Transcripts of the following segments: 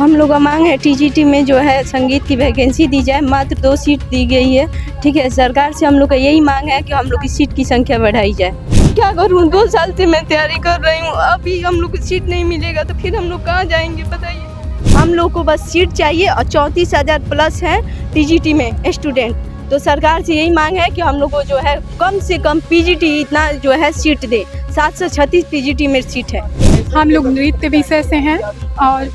हम लोग का मांग है टीजीटी में जो है संगीत की वैकेंसी दी जाए। मात्र 2 सीट दी गई है। ठीक है, सरकार से हम लोग का यही मांग है कि हम लोग की सीट की संख्या बढ़ाई जाए। क्या करूँ, 2 साल से मैं तैयारी कर रही हूँ, अभी हम लोग को सीट नहीं मिलेगा तो फिर हम लोग कहाँ जाएंगे बताइए। हम लोग को बस सीट चाहिए और 34,000 प्लस है टीजीटी में स्टूडेंट। तो सरकार से यही मांग है कि हम लोग को जो है कम से कम पीजीटी इतना जो है सीट दे। 736 पीजीटी में सीट है। हम लोग नृत्य विषय से हैं और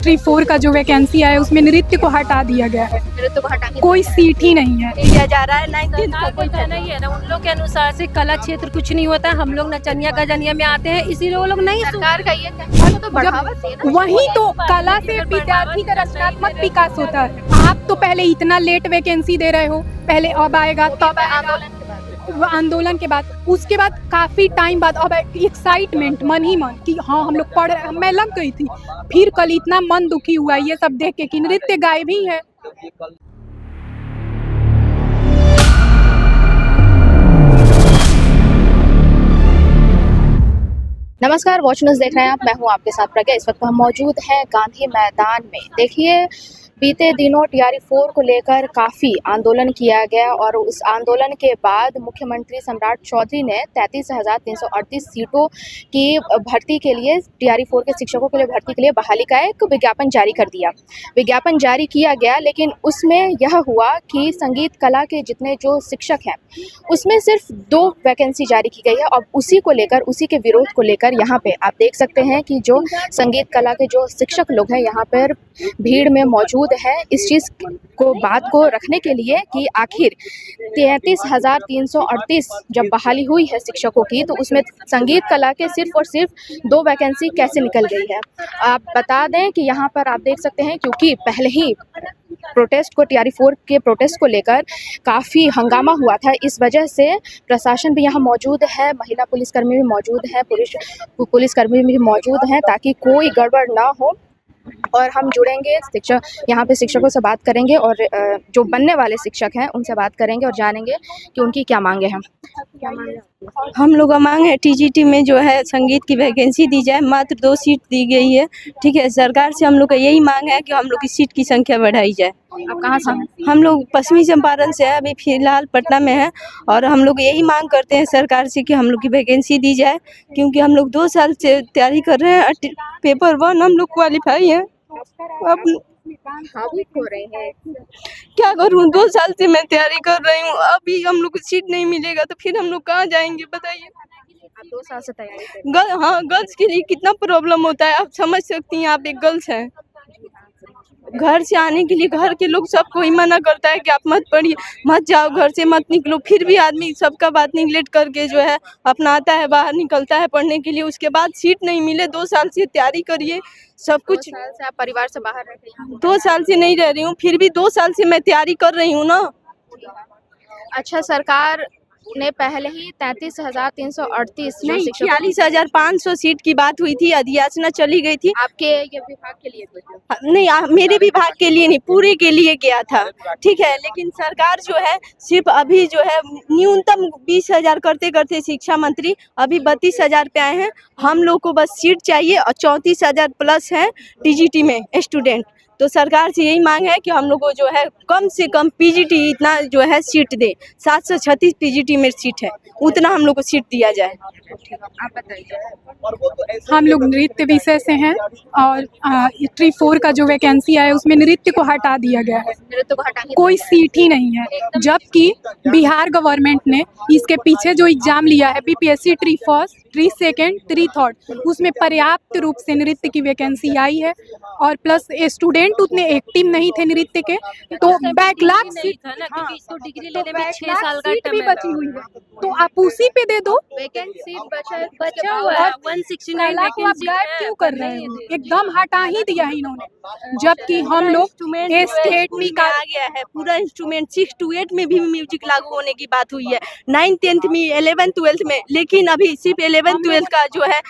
3-4 का जो वैकेंसी है उसमें नृत्य को हटा दिया गया है। नृत्य को हटा के कोई सीट ही नहीं है। दिया जा रहा है 19th सरकार का कहना ही है ना, उन लोग के अनुसार से कला क्षेत्र कुछ नहीं होता। हम लोग नचनिया गजनिया में आते हैं, इसीलिए वो लोग नहीं सरकार का ये कहना तो बढ़ावा चाहिए ना। वही तो कला से विद्यार्थी का रचनात्मक विकास होता है। आप तो पहले इतना लेट वैकेंसी दे रहे हो, पहले अब आएगा तब आंदोलन के बाद, उसके बाद काफी टाइम बाद अब एक्साइटमेंट मन ही मन कि हाँ हम लोग पढ़ रहे। मैं लग गई थी, फिर कल इतना मन दुखी हुआ ये सब देख के कि नृत्य गायब ही है। नमस्कार, वॉच न्यूज़ देख रहे हैं आप। मैं हूं आपके साथ प्रज्ञा। इस वक्त हम मौजूद हैं गांधी मैदान में। देखिए, बीते दिनों टीआरई 4 को लेकर काफ़ी आंदोलन किया गया और उस आंदोलन के बाद मुख्यमंत्री सम्राट चौधरी ने 33,338 सीटों की भर्ती के लिए, टीआरई 4 के शिक्षकों के लिए भर्ती के लिए बहाली का एक विज्ञापन जारी कर दिया। विज्ञापन जारी किया गया, लेकिन उसमें यह हुआ कि संगीत कला के जितने जो शिक्षक हैं उसमें सिर्फ 2 वैकेंसी जारी की गई है। और उसी को लेकर, उसी के विरोध को लेकर यहाँ पे आप देख सकते हैं कि जो संगीत कला के जो शिक्षक लोग हैं यहाँ पर भीड़ में मौजूद है इस चीज़ को, बात को रखने के लिए कि आखिर 33,338 जब बहाली हुई है शिक्षकों की, तो उसमें संगीत कला के सिर्फ और सिर्फ 2 वैकेंसी कैसे निकल गई है। आप बता दें कि यहाँ पर आप देख सकते हैं, क्योंकि पहले ही प्रोटेस्ट को, टीआरई 4 के प्रोटेस्ट को लेकर काफ़ी हंगामा हुआ था, इस वजह से प्रशासन भी यहाँ मौजूद है, महिला पुलिसकर्मी भी मौजूद है, पुलिसकर्मी भी मौजूद हैं, ताकि कोई गड़बड़ ना हो। और हम जुड़ेंगे शिक्षक, यहाँ पे शिक्षकों से बात करेंगे और जो बनने वाले शिक्षक हैं उनसे बात करेंगे और जानेंगे कि उनकी क्या मांगे हैं। हम लोग का मांग है टीजीटी में जो है संगीत की वैकेंसी दी जाए। मात्र 2 सीट दी गई है। ठीक है, सरकार से हम लोग का यही मांग है कि हम लोग की सीट की संख्या बढ़ाई जाए। आप कहाँ से हैं? हम लोग पश्चिमी चंपारण से है, अभी फिलहाल पटना में है। और हम लोग यही मांग करते हैं सरकार से कि हम लोग की वैकेंसी दी जाए, क्योंकि हम लोग 2 साल से तैयारी कर रहे हैं। पेपर 1 हम लोग क्वालिफाई हैं। अब भावुक हो रहे हैं। क्या करूँ, 2 साल से मैं तैयारी कर रही हूँ, अभी हम लोग को सीट नहीं मिलेगा तो फिर हम लोग कहाँ जाएंगे बताइए। आप 2 साल से तैयारी कर रहे हैं। हाँ, गर्ल्स के लिए कितना प्रॉब्लम होता है, आप समझ सकती हैं। आप एक गर्ल्स हैं, घर से आने के लिए घर के लोग सबको ही मना करता है कि आप मत पढ़िए, मत जाओ, घर से मत निकलो। फिर भी आदमी सबका बात निगलेक्ट करके जो है अपना आता है, बाहर निकलता है पढ़ने के लिए। उसके बाद सीट नहीं मिले, 2 साल से तैयारी करिए, सब कुछ। 2 साल से आप परिवार से बाहर रह रही हैं? 2 साल से नहीं रह रही हूँ, फिर भी 2 साल से मैं तैयारी कर रही हूँ ना। अच्छा, सरकार ने पहले ही 33,338 जो नहीं, शिक्षकों 46,500 सीट की बात हुई थी, अधियाचना चली गई थी। आपके ये विभाग के लिए हुई? नहीं, मेरे विभाग के लिए नहीं, पूरे के लिए गया था। ठीक है, लेकिन सरकार जो है सिर्फ अभी जो है न्यूनतम 20,000 करते करते शिक्षा मंत्री अभी 32,000 पे आए हैं। हम लोग को बस सीट चाहिए और 34,000 प्लस है टीजीटी में स्टूडेंट। तो सरकार से यही मांग है कि हम लोग को जो है कम से कम पीजीटी इतना जो है सीट दे। 736 पीजीटी में सीट है, उतना हम लोग को सीट दिया जाए। आप बताइए। हम लोग नृत्य विषय से हैं और 3-4 का जो वैकेंसी है उसमें नृत्य को हटा दिया गया है। नृत्य को हटा के कोई सीट ही नहीं है, जबकि बिहार गवर्नमेंट ने इसके पीछे जो एग्जाम लिया है बीपीएससी 3 फर्स्ट, 3 सेकेंड, 3 थर्ड, उसमें पर्याप्त रूप से नृत्य की वैकेंसी आई है। और प्लस स्टूडेंट उतने एक्टिव नहीं थे नृत्य के, तो बैकलॉग सीट था ना, क्योंकि इसको डिग्री लेने में 6 बैकलॉग साल का सीट भी टाइम बची हुई है, तो आप उसी पे दे दो। वैकेंट सीट बचा हुआ है। 169 कला को आप गायब क्यों कर रहे हो? एकदम हटा ही दिया है इन्होंने, जबकि हम लोग स्टेट में आ गया है पूरा इंस्ट्रूमेंट। 6 to 8 में भी म्यूजिक लागू होने की बात हुई है, 9th 10th में, 11th 12th में, लेकिन अभी सिर्फ 11th 12th का जो है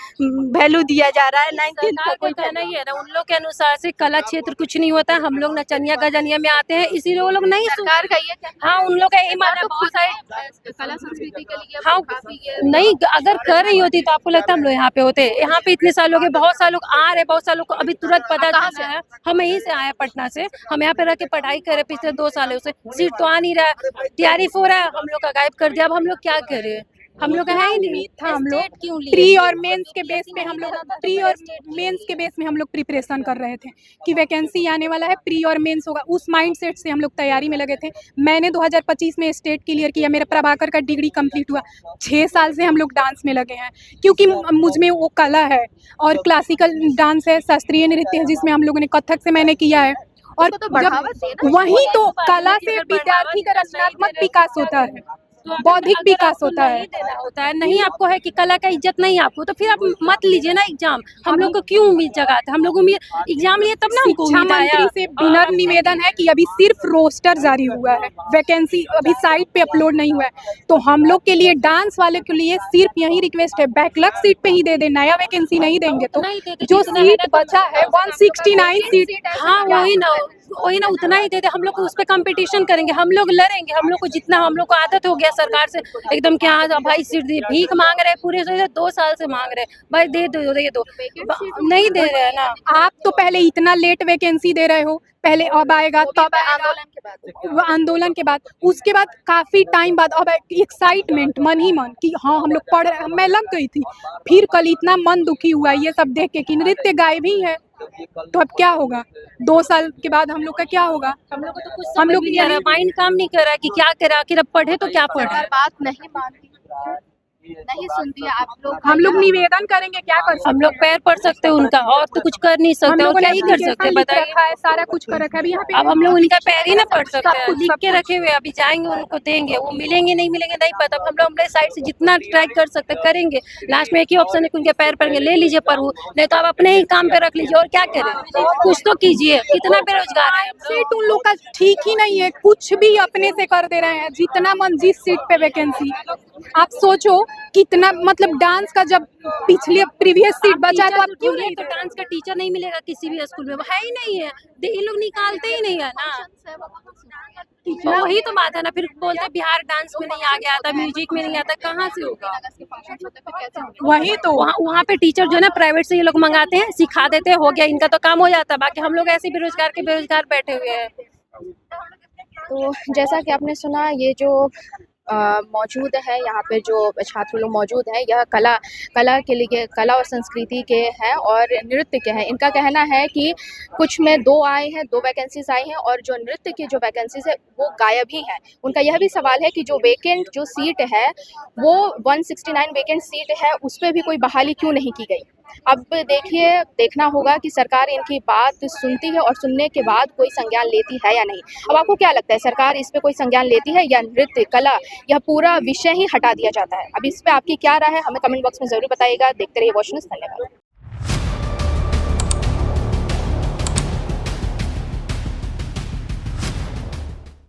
वैल्यू दिया जा रहा है, 9th 10th का सरकार का कोई कहना ही है ना, उन लोग के अनुसार से कला क्षेत्र कुछ नहीं होता है। हम लोग नचनिया गजनिया में आते हैं, इसीलिए वो लोग नहीं सरकार का ये कहना हाँ, उन लोग का यही मानना है। बहुत सारे है, कला संस्कृति के लिए हाँ, काफी नहीं अगर कर रही होती तो आपको लगता है हम लोग यहाँ पे होते। यहाँ पे इतने साल हो गए, बहुत सारे लोग आ रहे, बहुत सारे लोग को अभी तुरंत पता चला है। हम यहीं से आए पटना से, हम यहाँ पे रह के पढ़ाई कर रहे पिछले 2 सालों से, सीट तो आ नहीं रहा है, तैयारी हो रहा है, हम लोग का गायब कर दिया। अब हम लोग क्या करें, हम लोग का है ही नहीं था। हम लोग प्री और मेंस के बेस पे हम लोग हम लोग प्रिपरेशन कर रहे थे कि वैकेंसी आने वाला है, प्री और मेंस होगा, उस माइंडसेट से हम लोग तैयारी में लगे थे। मैंने 2025 में स्टेट क्लियर किया, मेरा प्रभाकर का डिग्री कंप्लीट हुआ। 6 साल से हम लोग डांस में लगे हैं क्योंकि मुझ में वो कला है, और क्लासिकल डांस है, शास्त्रीय नृत्य है, जिसमें हम लोगों ने कथक से मैंने किया है। और तो बढ़ावा देना वही तो कला से विद्यार्थी का रचनात्मक विकास होता है, बौद्धिक विकास होता है। नहीं आपको है कि कला का इज्जत नहीं आपको, तो फिर आप मत लीजिए ना एग्जाम। हम लोग को क्यों उम्मीद जगाते, हम लोग उम्मीद एग्जाम लिए तब ना हमको शिक्षा उम्मीद आया। मंत्री से विनम्र निवेदन है कि अभी सिर्फ रोस्टर जारी हुआ है, वैकेंसी अभी साइट पे अपलोड नहीं हुआ है। तो हम लोग के लिए, डांस वाले के लिए सिर्फ यही रिक्वेस्ट है, बैकलॉग सीट पे ही दे दे, नया वैकेंसी नहीं देंगे। तो जो सीट बचा है 169 सीट, हाँ वही ना उतना ही दे दे। हम लोग को उस पर कंपटीशन करेंगे, हम लोग लड़ेंगे। हम लोग को जितना, हम लोग को आदत हो गया सरकार से एकदम क्या भाई सीट दे, भीख मांग रहे पूरे 2 साल से मांग रहे, भाई दे दो नहीं दे रहे हैं ना। आप तो पहले इतना लेट वैकेंसी दे रहे हो, पहले अब आएगा तब आंदोलन के बाद उसके बाद काफी टाइम बाद अब एक्साइटमेंट, मन ही मन कि हाँ हम लोग पढ़ रहे हैं। मैं लग गई थी, फिर कल इतना मन दुखी हुआ ये सब देख के कि नृत्य गायब ही है। तो अब क्या होगा, 2 साल के बाद हम लोग का क्या होगा? हम लोग को तो कुछ हम लोग माइंड काम नहीं कर रहा कि क्या करे, आखिर अब पढ़े तो क्या पढ़े। बात नहीं मानती, नहीं सुनती है आप लोग। हम लोग निवेदन करेंगे, क्या कर सकते? हम लोग पैर पड़ सकते हैं उनका, और तो कुछ कर नहीं सकते, और क्या ही कर सकते हैं बताइए। सारा कुछ कर रखा है अभी यहाँ पे। अब हम लोग उनका पैर ही ना पड़ सकते हैं, लिख के रखे हुए, अभी जाएंगे उनको देंगे, वो मिलेंगे नहीं मिलेंगे नहीं पता। हम लोग अपने साइड से जितना ट्राई कर सकते करेंगे। लास्ट में एक ही ऑप्शन है कि उनके पैर पड़ेंगे, ले लीजिए पर नहीं तो आप अपने ही काम पे रख लीजिए, और क्या करें, कुछ तो कीजिए। कितना बेरोजगार है, सीट उन लोग का ठीक ही नहीं है, कुछ भी अपने से कर दे रहे हैं, जितना मन जिस सीट पे वैकेंसी। आप सोचो कितना, मतलब डांस का जब पिछले प्रीवियस सीट बचा तो आप क्यों नहीं? तो डांस का टीचर नहीं मिलेगा किसी भी स्कूल में, है ही नहीं है, ये लोग निकालते ही नहीं है ना। तो वही तो बात है ना, फिर बोलते हैं बिहार डांस में नहीं आ गया था, म्यूजिक में नहीं आता, कहाँ से होगा? वही तो वहाँ पे टीचर जो है ना प्राइवेट से ये लोग मंगाते हैं, सिखा देते हैं, हो गया इनका तो काम हो जाता है। बाकी हम लोग ऐसे बेरोजगार के बेरोजगार बैठे हुए हैं। तो जैसा कि आपने सुना, ये जो मौजूद है यहाँ पे, जो छात्र लोग मौजूद हैं, यह कला के लिए, कला और संस्कृति के हैं और नृत्य के हैं। इनका कहना है कि कुछ में 2 आए हैं, 2 वैकेंसीज आई हैं, और जो नृत्य की जो वैकेंसीज है वो गायब ही हैं। उनका यह भी सवाल है कि जो वेकेंट जो सीट है वो 169 वेकेंट सीट है, उस पर भी कोई बहाली क्यों नहीं की गई। अब देखिए, देखना होगा कि सरकार इनकी बात सुनती है और सुनने के बाद कोई संज्ञान लेती है या नहीं। अब आपको क्या लगता है, सरकार इस पे कोई संज्ञान लेती है या नृत्य कला यह पूरा विषय ही हटा दिया जाता है? अब इस पे आपकी क्या राय है, हमें कमेंट बॉक्स में जरूर बताइएगा। देखते रहिए वॉच न्यूज़। धन्यवाद।